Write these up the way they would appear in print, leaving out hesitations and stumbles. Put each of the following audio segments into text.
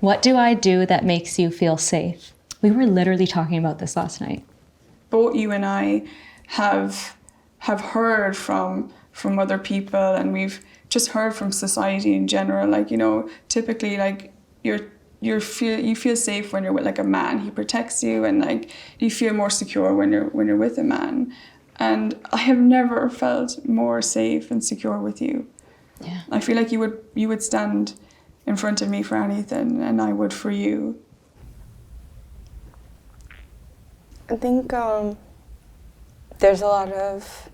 What do I do that makes you feel safe? We were literally talking about this last night. Both you and I have heard from other people, and we've just heard from society in general. Like, you know, typically, like you feel safe when you're with like a man. He protects you, and like you feel more secure when you're with a man. And I have never felt more safe and secure with you. Yeah. I feel like you would stand in front of me for anything, and I would for you. I think there's a lot of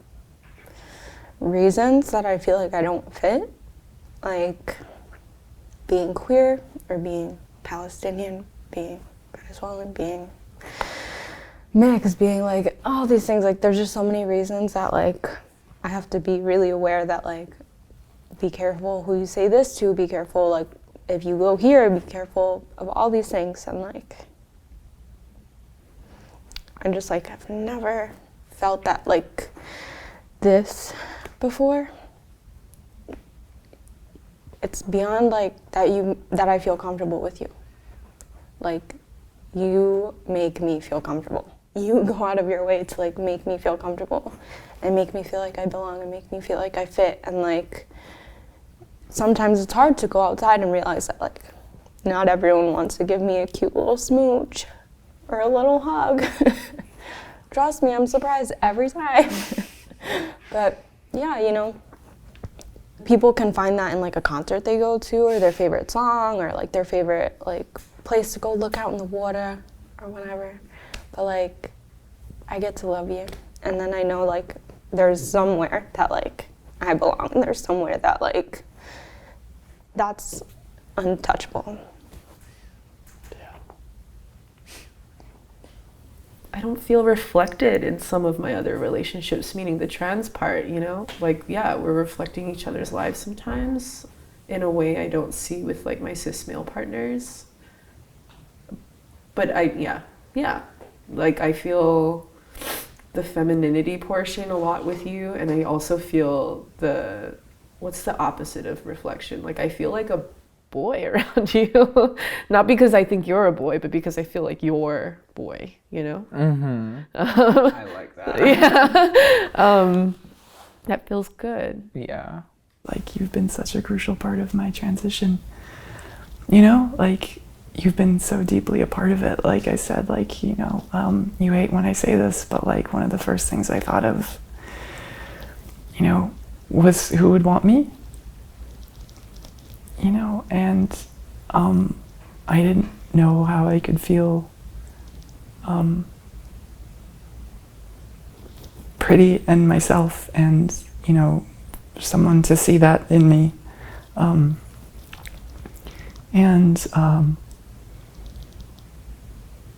reasons that I feel like I don't fit, like being queer or being Palestinian, being Venezuelan, being mixed, being like all these things. Like there's just so many reasons that like I have to be really aware that like be careful who you say this to, be careful like if you go here, be careful of all these things. And like I just like I've never felt that like this before. It's beyond like that I feel comfortable with you. Like you make me feel comfortable. You go out of your way to like make me feel comfortable and make me feel like I belong and make me feel like I fit. And like sometimes it's hard to go outside and realize that like not everyone wants to give me a cute little smooch or a little hug. Trust me, I'm surprised every time. But yeah, you know, people can find that in like a concert they go to, or their favorite song, or like their favorite like place to go look out in the water or whatever. But like I get to love you, and then I know like there's somewhere that like I belong. There's somewhere that like that's untouchable. I don't feel reflected in some of my other relationships, meaning the trans part, you know? Like, yeah, we're reflecting each other's lives sometimes in a way I don't see with like my cis male partners. But yeah. Like I feel the femininity portion a lot with you, and I also feel what's the opposite of reflection? Like I feel like a boy around you. Not because I think you're a boy, but because I feel like you're boy, you know? Mm-hmm. I like that. Yeah. That feels good. Yeah. Like you've been such a crucial part of my transition. You know, like you've been so deeply a part of it. Like I said, like, you know, you hate when I say this, but like one of the first things I thought of, you know, was who would want me? You know, and I didn't know how I could feel pretty in myself, and you know, someone to see that in me,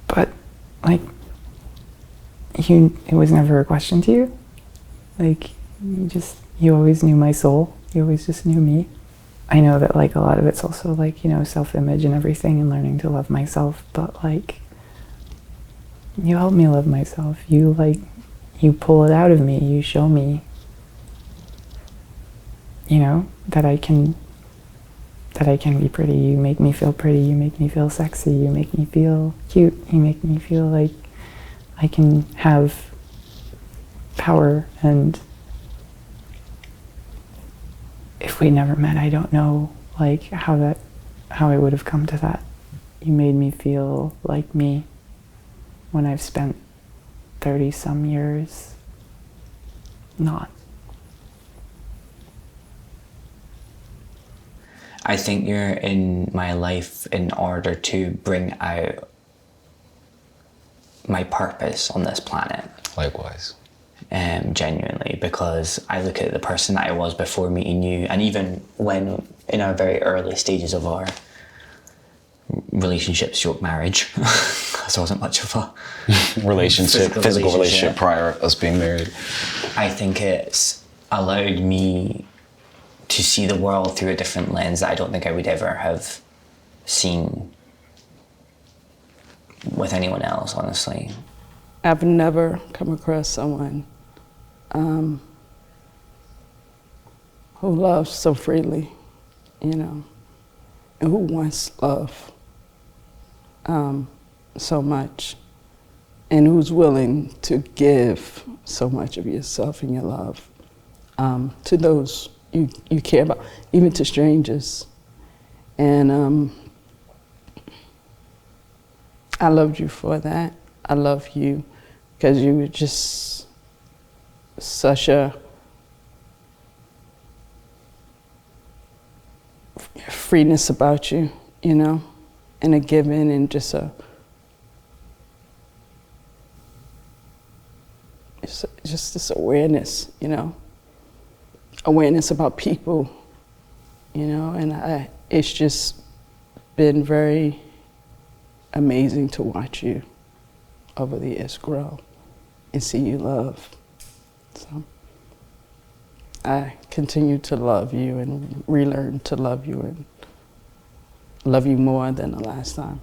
but like it was never a question to you. Like you always knew my soul. You always just knew me. I know that like a lot of it's also like, you know, self-image and everything and learning to love myself, but like you help me love myself. You pull it out of me. You show me, you know, that I can be pretty. You make me feel pretty. You make me feel sexy. You make me feel cute. You make me feel like I can have power. And if we never met, I don't know like how I would have come to that. You made me feel like me when I've spent 30 some years not. I think you're in my life in order to bring out my purpose on this planet. Likewise. Genuinely, because I look at the person that I was before meeting you, and even when in our very early stages of our relationship stroke marriage, because there wasn't much of a physical relationship prior to us being married. I think it's allowed me to see the world through a different lens that I don't think I would ever have seen with anyone else, honestly. I've never come across someone who loves so freely, you know, and who wants love so much, and who's willing to give so much of yourself and your love to those you care about, even to strangers. And I loved you for that. I love you because you were just such a freeness about you, you know, and a giving and just just this awareness, you know, awareness about people, you know, and it's just been very amazing to watch you over the years grow and see you love. So I continue to love you and relearn to love you and love you more than the last time.